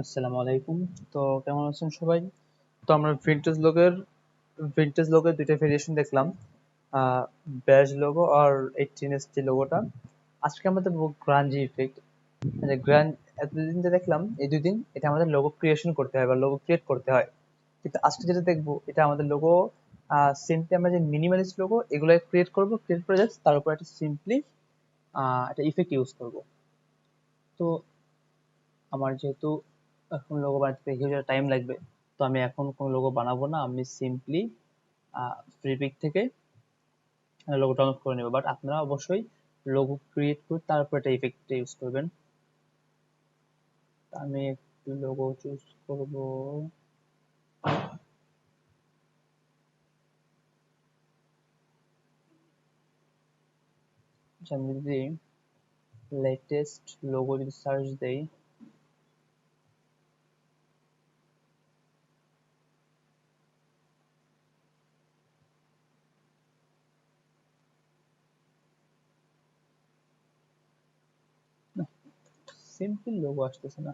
আসসালামু আলাইকুম। তো কেমন আছেন সবাই? তো আমরা ভিন্টেজ লোগোর দুইটা ভেরিয়েশন দেখলাম, ব্যাজ লোগো আর 18s যে লোগোটা। আজকে আমরা দেখবো গ্রাঞ্জি ইফেক্ট। গ্রান এতদিন যে দেখলাম, এই 2 দিন এটা আমাদের লোগো ক্রিয়েশন করতে হয় বা লোগো ক্রিয়েট করতে হয়। কিন্তু আজকে যেটা দেখবো এটা আমাদের লোগো সিম্পলি আমরা যে মিনিমালিস্ট লোগো এগুলো ক্রিয়েট করে জাস্ট তার উপর একটা সিম্পলি একটা ইফেক্ট ইউজ করব। তো আমার যেহেতু এখন লোগো বানাতে হিউজ টাইম লাগবে, তো আমি এখন কোনো লোগো বানাবো না, আমি সিম্পলি ফ্রি পিক থেকে লোগো ডাউনলোড করে নেব। বাট আপনারা অবশ্যই লোগো ক্রিয়েট করে তারপর একটা ইফেক্ট ইউজ করবেন। আমি একটু লোগো চুজ করব। আমি যদি লেটেস্ট লোগো যদি সার্চ দেই, সিম্পল লোগো আসতেছে না।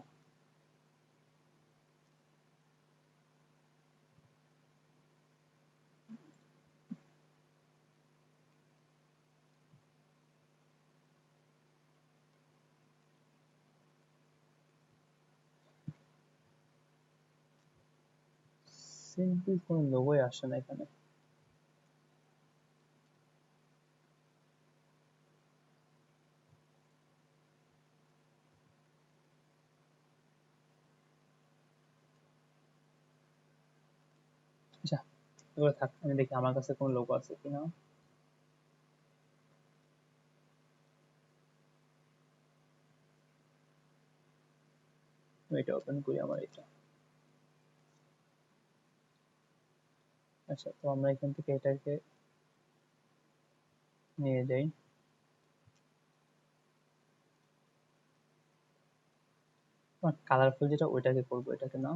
সিম্পল কোনো লোগোই আসে না এখানে। আচ্ছা, এগুলো থাক, আমি দেখি আমার কাছে কোনো লোগো আছে কিনা। আমি এটা ওপেন করি, আমার এটা। আচ্ছা, তো আমরা এখান থেকে এটাকে নিয়ে যাই। কালারফুল যেটা ওইটাকে করবো, এটাকে না।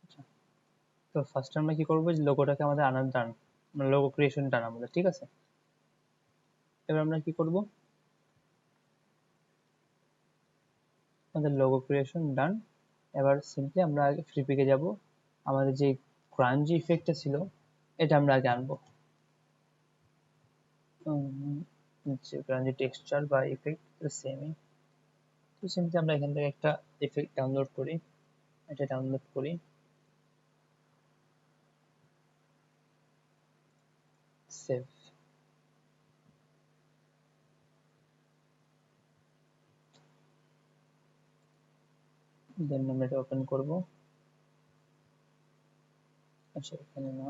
আচ্ছা, তো ফার্স্ট আমরা কি করবো, যে লোগোটাকে আমাদের আনার ডান, মানে লোগো ক্রিয়েশন ডান আমাদের, ঠিক আছে। এবার আমরা কি করব, আমাদের লোগো ক্রিয়েশন ডান। এবার সিম্পলি আমরা আগে ফ্রি পিকে যাব, আমাদের যে গ্রাঞ্জি ইফেক্টটা ছিল এটা আমরা আগে আনবো। যে গ্রাঞ্জি টেক্সচার বা ইফেক্ট সেমই। তো সিম্পলি আমরা এখান থেকে একটা ইফেক্ট ডাউনলোড করি, এটা ডাউনলোড করি, সেভ। দেন আমরা এটা ওপেন করব। আচ্ছা, এখানে না।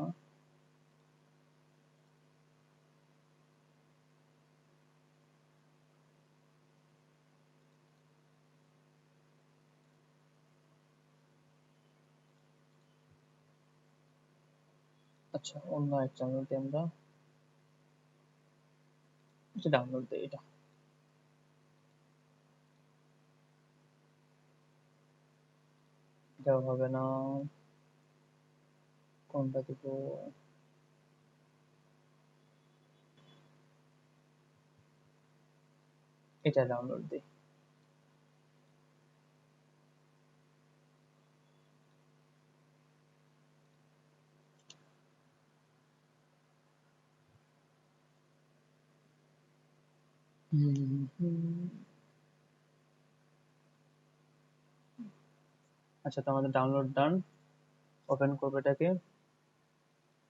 আচ্ছা, অন্য একটা মধ্যে আমরা এটা ডাউনলোড দিই, এটা এটাও হবে না। কোনটা দিব, এটা ডাউনলোড দিই। আচ্ছা, তো আমাদের ডাউনলোড ডান। ওপেন করবো এটাকে।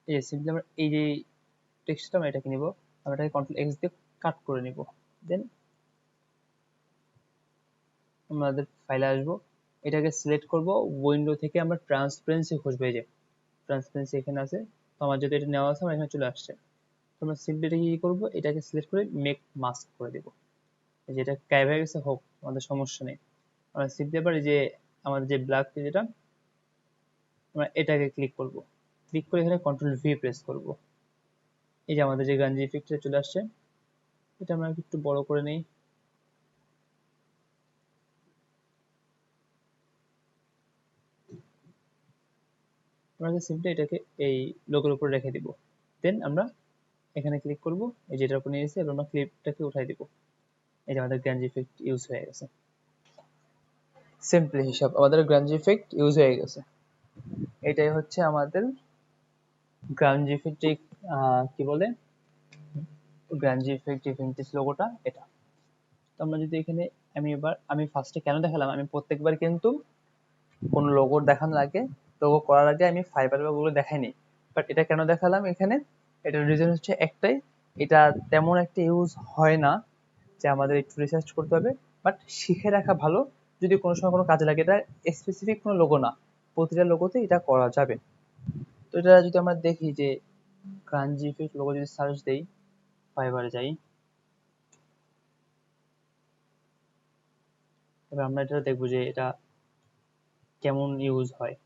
এই যে সিম্পলি আমরা এই যে টেক্সটটা আমরা এটাকে নিব, আমরা এটাকে কন্ট্রোল এক্স দিয়ে কাট করে নিব। দেন আমাদের ফাইলে আসবো, এটাকে সিলেক্ট করব। উইন্ডো থেকে আমরা ট্রান্সপারেন্সি খুঁজবো, এই যে ট্রান্সপারেন্সি এখানে আছে। তো আমার যেহেতু এটা নেওয়া আছে, আমার এখানে চলে আসছে। তো আমরা সিম্পলি এটা কি করবো, এটাকে সিলেক্ট করে মেক মাস্ক করে দিব। যেটা গায়েব হয়ে গেছে হোক, আমাদের সমস্যা নেই। আমরা সিম্পলি এবার এই যে আমাদের যে ব্ল্যাক যেটা, আমরা এটাকে ক্লিক করব। ক্লিক করে এখানে কন্ট্রোল ভি প্রেস করব। এই যে আমাদের যে গাঞ্জি ইফেক্টটা চলে আসছে, এটা আমরা একটু বড় করে নেই। আমরা সিম্পলি এটাকে এই লোগোর উপর রেখে দিব। দেন আমরা এখানে ক্লিক করব, এই যেটার উপর নিয়ে এসে আমরা ক্লিপটাকে উঠাই দিব। এই যে আমাদের গ্রাঞ্জ ইফেক্ট ইউজ হয়ে গেছে। সিম্পলি হিসাব, আমাদের গ্রাঞ্জ ইফেক্ট ইউজ হয়ে গেছে। এটাই হচ্ছে আমাদের গ্রাঞ্জ ইফেক্ট, কি বলে, গ্রাঞ্জ ইফেক্ট ভিনটেজ লোগোটা এটা। তো আমরা যদি এখানে আমি ফার্স্টে কেন দেখালাম, আমি প্রত্যেকবার কিন্তু কোন লোগো দেখানোর আগে, লোগো করার আগে আমি ফাইবার বা গুলো দেখাইনি। বাট এটা কেন দেখালাম এখানে, এটার রিজন হচ্ছে একটাই, এটা তেমন একটা ইউজ হয় না যে আমাদের একটু রিসার্চ করতে হবে, বাট শিখে রাখা ভালো, যদি কোনো সময় কোনো কাজে লাগে। এটা স্পেসিফিক কোনো লোগো না, প্রতিটা লোগোতে এটা করা যাবে। তো এটা যদি আমরা দেখি যে গ্রাঞ্জ ইফেক্ট লোগো যদি সার্চ দেই, ফাইবারে যাই, এবার আমরা এটা দেখবো যে এটা কেমন ইউজ হয়।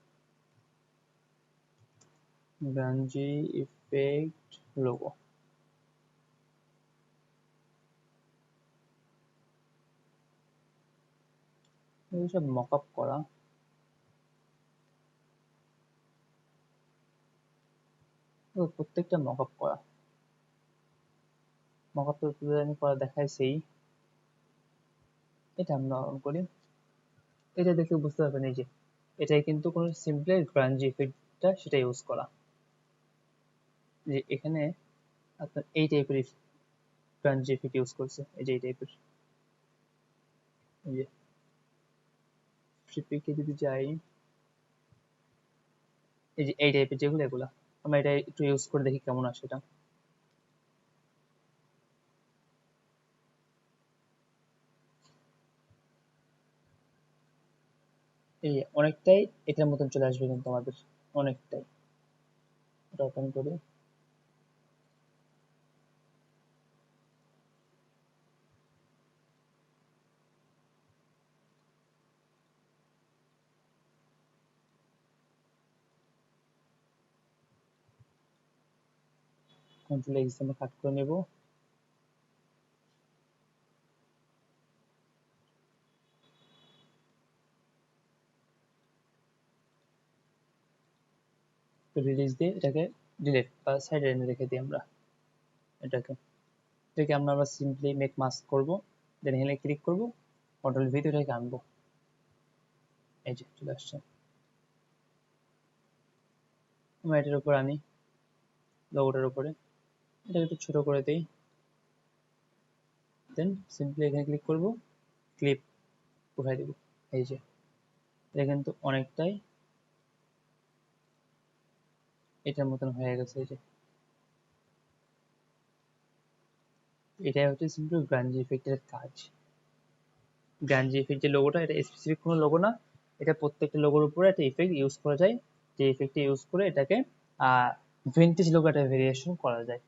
গ্রাঞ্জি ইফেক্ট লোগো, সব মকআপ করা, প্রত্যেকটা মকআপ করা, মকআপ তো আমি করা দেখাইছি। এটা আমরা অন করি, এটা দেখে বুঝতে পারবেন এই যে এটাই কিন্তু কোনো সিম্পলি গ্রাঞ্জি ইফেক্টটা সেটা ইউজ করা। যে এখানে আপনার এই টাইপের গ্রাঞ্জি ইফেক্ট ইউজ করছে, এই যে এই টাইপের, এই যে ফ্লিপিকে যদি যাই, এই যে এই টাইপের যেগুলো, এগুলা আমরা এটা একটু ইউজ করে দেখি কেমন আসে এটা। এই অনেকটাই এটার মতন চলে আসবে কিন্তু আমাদের, অনেকটাই। এটা ওপেন করি, কন্ট্রোল এক্স আমরা কাট করে নেব। রিলিজ দিয়ে এটাকে ডিলিট বা সাইডে এনে রেখে দিই আমরা এটাকে। এটাকে আমরা আবার সিম্পলি মেক মাস্ক করব, দেন এখানে ক্লিক করব, কন্ট্রোল ভি দিয়ে এটাকে আনবো, এই যে চলে আসছে। আমরা এটার উপর আনি, লোগোটার উপরে এটাকে একটু ছোট করে দেই, দেন সিম্পলি এখানে ক্লিক করব, ক্লিপ উঠাই দেব। এই যে এটা কিন্তু অনেকটাই এটার মতন হয়ে গেছে। এই যে এটাই হচ্ছে সিম্পল গ্রাঞ্জি ইফেক্টের কাজ। গ্রাঞ্জি ইফেক্ট যে লোগোটা, এটা স্পেসিফিক কোনো লোগো না, এটা প্রত্যেকটা লোগোর উপরে একটা ইফেক্ট ইউজ করা যায়, যে ইফেক্টটা ইউজ করে এটাকে ভিনটেজ লোগো একটা ভেরিয়েশন করা যায়।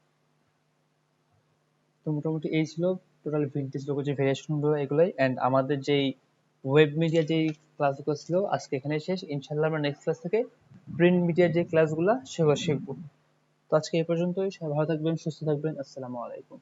তো মোটামুটি এই ছিল টোটাল ভিনটেজ লোগো যে ভেরিয়েশন গুলো, এগুলোই। এন্ড আমাদের যেই ওয়েব মিডিয়া যেই ক্লাসগুলো ছিল আজকে এখানে শেষ। ইনশাল্লাহ আমরা নেক্সট ক্লাস থেকে প্রিন্ট মিডিয়ার যে ক্লাসগুলো সেগুলো শিখবো। তো আজকে এই পর্যন্তই, সবাই ভালো থাকবেন, সুস্থ থাকবেন, আসসালামু আলাইকুম।